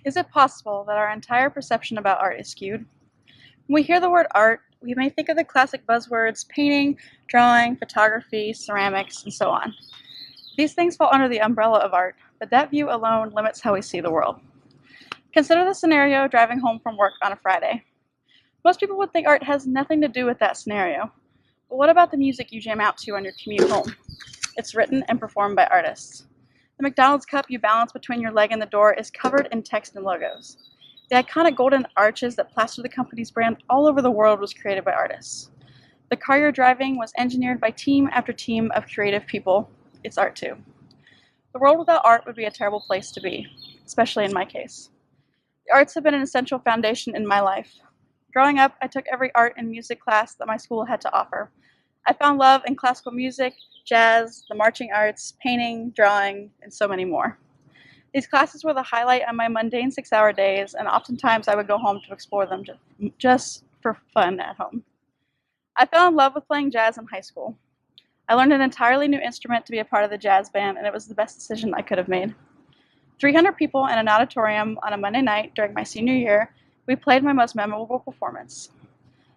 Is it possible that our entire perception about art is skewed? When we hear the word art, we may think of the classic buzzwords painting, drawing, photography, ceramics, and so on. These things fall under the umbrella of art, but that view alone limits how we see the world. Consider the scenario driving home from work on a Friday. Most people would think art has nothing to do with that scenario. But what about the music you jam out to on your commute home? It's written and performed by artists. The McDonald's cup you balance between your leg and the door is covered in text and logos. The iconic golden arches that plaster the company's brand all over the world was created by artists. The car you're driving was engineered by team after team of creative people. It's art too. The world without art would be a terrible place to be, especially in my case. The arts have been an essential foundation in my life. Growing up, I took every art and music class that my school had to offer. I found love in classical music, jazz, the marching arts, painting, drawing, and so many more. These classes were the highlight on my mundane 6-hour days, and oftentimes I would go home to explore them just for fun at home. I fell in love with playing jazz in high school. I learned an entirely new instrument to be a part of the jazz band, and it was the best decision I could have made. 300 people in an auditorium on a Monday night during my senior year, we played my most memorable performance.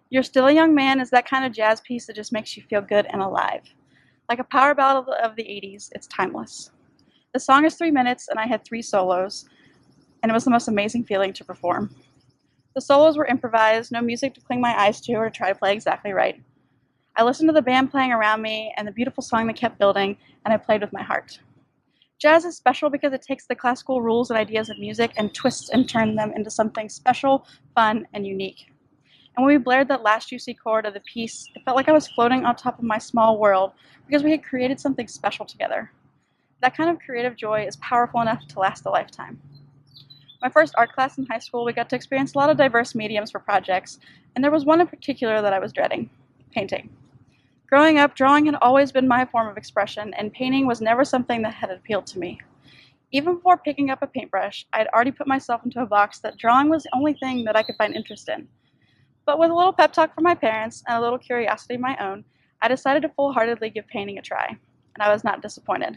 You're Still a Young Man is that kind of jazz piece that just makes you feel good and alive. Like a power ballad of the 80s, it's timeless. The song is 3 minutes, and I had 3 solos, and it was the most amazing feeling to perform. The solos were improvised, no music to cling my eyes to or to try to play exactly right. I listened to the band playing around me and the beautiful song that kept building, and I played with my heart. Jazz is special because it takes the classical rules and ideas of music and twists and turns them into something special, fun, and unique. And when we blared that last juicy chord of the piece, it felt like I was floating on top of my small world because we had created something special together. That kind of creative joy is powerful enough to last a lifetime. My first art class in high school, we got to experience a lot of diverse mediums for projects, and there was one in particular that I was dreading: painting. Growing up, drawing had always been my form of expression, and painting was never something that had appealed to me. Even before picking up a paintbrush, I had already put myself into a box that drawing was the only thing that I could find interest in. But with a little pep talk from my parents and a little curiosity of my own, I decided to full-heartedly give painting a try, and I was not disappointed.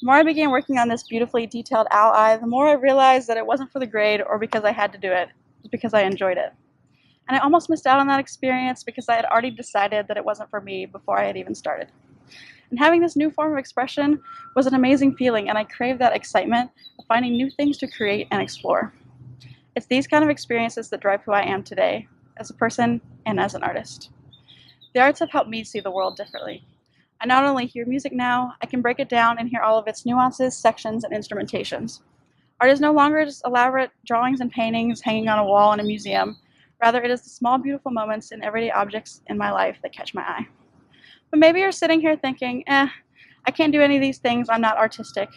The more I began working on this beautifully detailed owl eye, the more I realized that it wasn't for the grade or because I had to do it. It was because I enjoyed it. And I almost missed out on that experience because I had already decided that it wasn't for me before I had even started. And having this new form of expression was an amazing feeling, and I craved that excitement of finding new things to create and explore. It's these kind of experiences that drive who I am today, as a person and as an artist. The arts have helped me see the world differently. I not only hear music now, I can break it down and hear all of its nuances, sections, and instrumentations. Art is no longer just elaborate drawings and paintings hanging on a wall in a museum. Rather, it is the small, beautiful moments in everyday objects in my life that catch my eye. But maybe you're sitting here thinking, I can't do any of these things, I'm not artistic.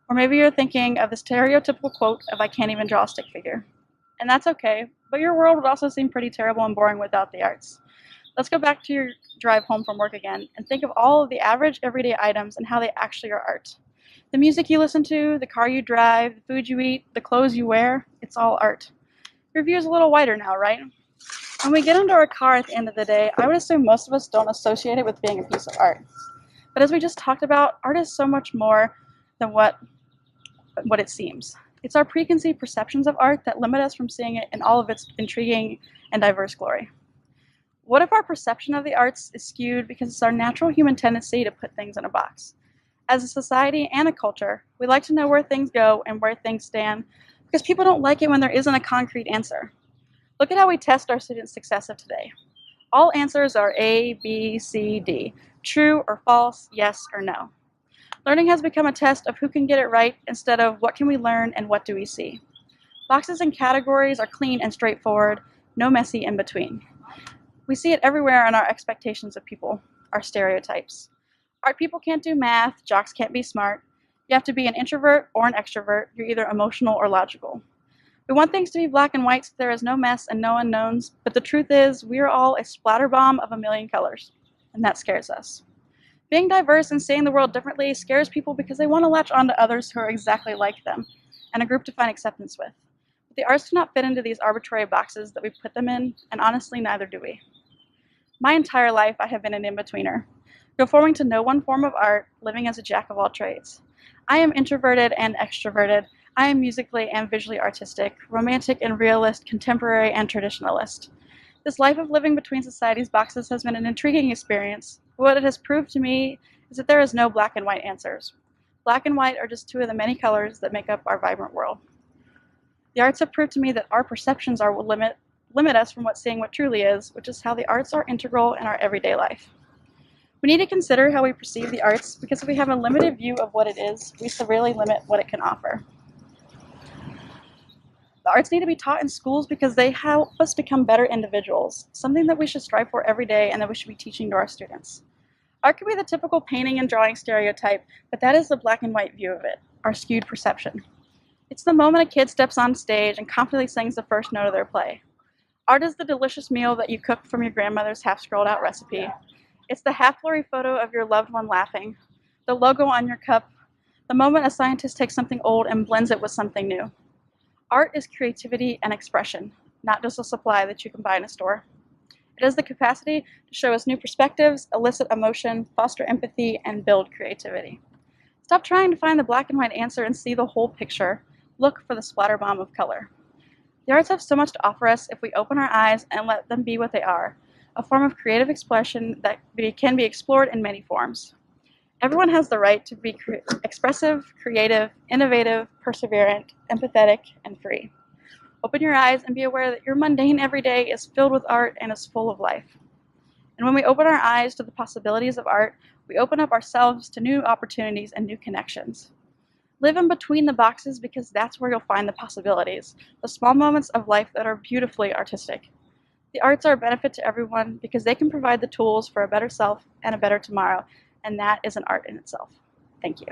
Or maybe you're thinking of the stereotypical quote of I can't even draw a stick figure. And that's okay, but your world would also seem pretty terrible and boring without the arts. Let's go back to your drive home from work again and think of all of the average everyday items and how they actually are art. The music you listen to, the car you drive, the food you eat, the clothes you wear, it's all art. Your view is a little wider now, right? When we get into our car at the end of the day, I would assume most of us don't associate it with being a piece of art. But as we just talked about, art is so much more than what it seems. It's our preconceived perceptions of art that limit us from seeing it in all of its intriguing and diverse glory. What if our perception of the arts is skewed because it's our natural human tendency to put things in a box? As a society and a culture, we like to know where things go and where things stand because people don't like it when there isn't a concrete answer. Look at how we test our students' success of today. All answers are A, B, C, D, true or false, yes or no. Learning has become a test of who can get it right instead of what can we learn and what do we see. Boxes and categories are clean and straightforward, no messy in between. We see it everywhere in our expectations of people, our stereotypes. Art people can't do math, jocks can't be smart. You have to be an introvert or an extrovert, you're either emotional or logical. We want things to be black and white so there is no mess and no unknowns, but the truth is we are all a splatterbomb of a million colors, and that scares us. Being diverse and seeing the world differently scares people because they want to latch on to others who are exactly like them, and a group to find acceptance with. But the arts do not fit into these arbitrary boxes that we put them in, and honestly, neither do we. My entire life, I have been an in-betweener, conforming to no one form of art, living as a jack of all trades. I am introverted and extroverted. I am musically and visually artistic, romantic and realist, contemporary and traditionalist. This life of living between society's boxes has been an intriguing experience. What it has proved to me is that there is no black and white answers. Black and white are just two of the many colors that make up our vibrant world. The arts have proved to me that our perceptions are what limit us from seeing what truly is, which is how the arts are integral in our everyday life. We need to consider how we perceive the arts because if we have a limited view of what it is, we severely limit what it can offer. The arts need to be taught in schools because they help us become better individuals, something that we should strive for every day and that we should be teaching to our students. Art can be the typical painting and drawing stereotype, but that is the black and white view of it, our skewed perception. It's the moment a kid steps on stage and confidently sings the first note of their play. Art is the delicious meal that you cook from your grandmother's half-scrolled out recipe. It's the half-blurry photo of your loved one laughing, the logo on your cup, the moment a scientist takes something old and blends it with something new. Art is creativity and expression, not just a supply that you can buy in a store. It has the capacity to show us new perspectives, elicit emotion, foster empathy, and build creativity. Stop trying to find the black and white answer and see the whole picture. Look for the splatter bomb of color. The arts have so much to offer us if we open our eyes and let them be what they are, a form of creative expression that can be explored in many forms. Everyone has the right to be expressive, creative, innovative, perseverant, empathetic, and free. Open your eyes and be aware that your mundane everyday is filled with art and is full of life. And when we open our eyes to the possibilities of art, we open up ourselves to new opportunities and new connections. Live in between the boxes because that's where you'll find the possibilities, the small moments of life that are beautifully artistic. The arts are a benefit to everyone because they can provide the tools for a better self and a better tomorrow, and that is an art in itself. Thank you.